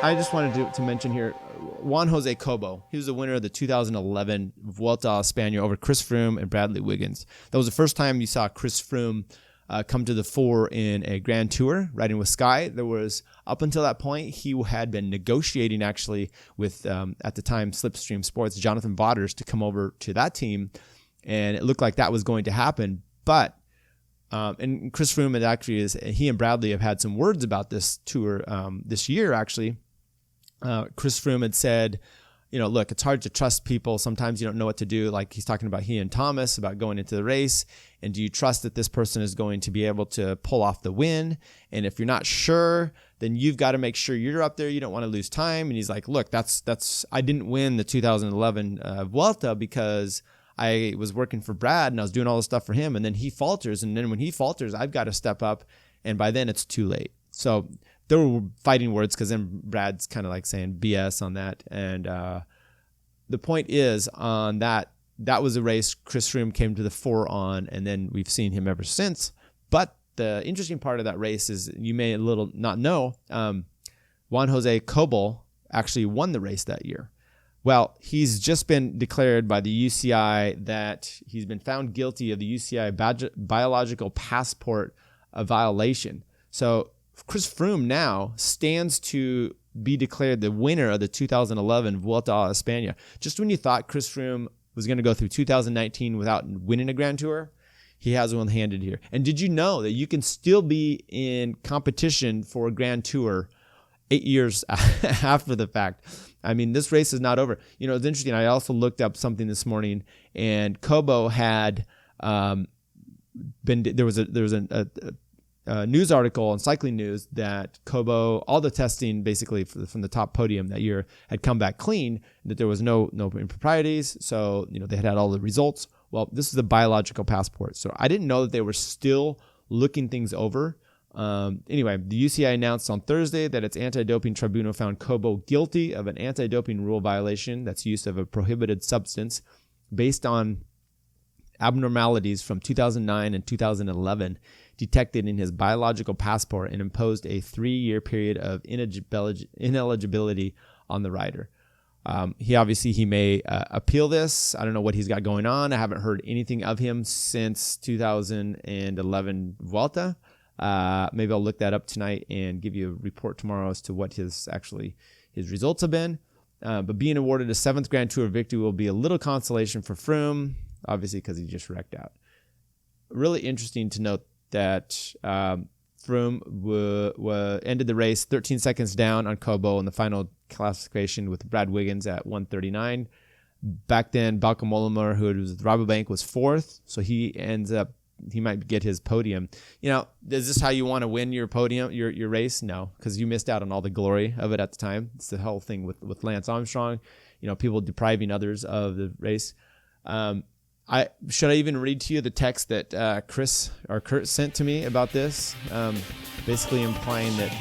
I just wanted to mention here, Juan Jose Cobo. He was the winner of the 2011 Vuelta Espana over Chris Froome and Bradley Wiggins. That was the first time you saw Chris Froome come to the fore in a Grand Tour, riding with Sky. There was, up until that point, he had been negotiating actually with, at the time, Slipstream Sports, Jonathan Vaughters, to come over to that team. And it looked like that was going to happen. But, and Chris Froome had actually, he and Bradley have had some words about this tour this year, actually. Chris Froome had said, look, it's hard to trust people. Sometimes you don't know what to do. Like he's talking about he and Thomas about going into the race. And do you trust that this person is going to be able to pull off the win? And if you're not sure, then you've got to make sure you're up there. You don't want to lose time. And he's like, look, I didn't win the 2011 Vuelta because I was working for Brad and I was doing all this stuff for him. And then he falters. And then when he falters, I've got to step up. And by then it's too late. So there were fighting words because then Brad's kind of like saying BS on that. And the point is on that was a race Chris Froome came to the fore on, and then we've seen him ever since. But the interesting part of that race is you may a little not know, Juan Jose Cobo actually won the race that year. Well, he's just been declared by the UCI that he's been found guilty of the UCI biological passport violation. So Chris Froome now stands to be declared the winner of the 2011 Vuelta a España. Just when you thought Chris Froome was going to go through 2019 without winning a Grand Tour, he has one handed here. And did you know that you can still be in competition for a Grand Tour 8 years after the fact? I mean, this race is not over. It's interesting. I also looked up something this morning, and Cobo had there was a news article on Cycling News that Cobo, all the testing basically from the top podium that year had come back clean, that there was no improprieties. So, they had all the results. Well, this is the biological passport. So I didn't know that they were still looking things over. Anyway, the UCI announced on Thursday that its anti-doping tribunal found Cobo guilty of an anti-doping rule violation, that's use of a prohibited substance, based on abnormalities from 2009 and 2011 detected in his biological passport, and imposed a 3-year period of ineligibility on the rider. He may appeal this. I don't know what he's got going on. I haven't heard anything of him since 2011 Vuelta. Maybe I'll look that up tonight and give you a report tomorrow as to what his results have been. But being awarded a 7th Grand Tour victory will be a little consolation for Froome, obviously because he just wrecked out. Really interesting to note that Froome ended the race 13 seconds down on Cobo in the final classification with Brad Wiggins at 1:39. Back then, Bauke Mollema, who was with Rabobank, was 4th, so he might get his podium. Is this how you want to win your podium, your race? No, because you missed out on all the glory of it at the time. It's the whole thing with Lance Armstrong, people depriving others of the race. Should I even read to you the text that Curt sent to me about this? Basically implying that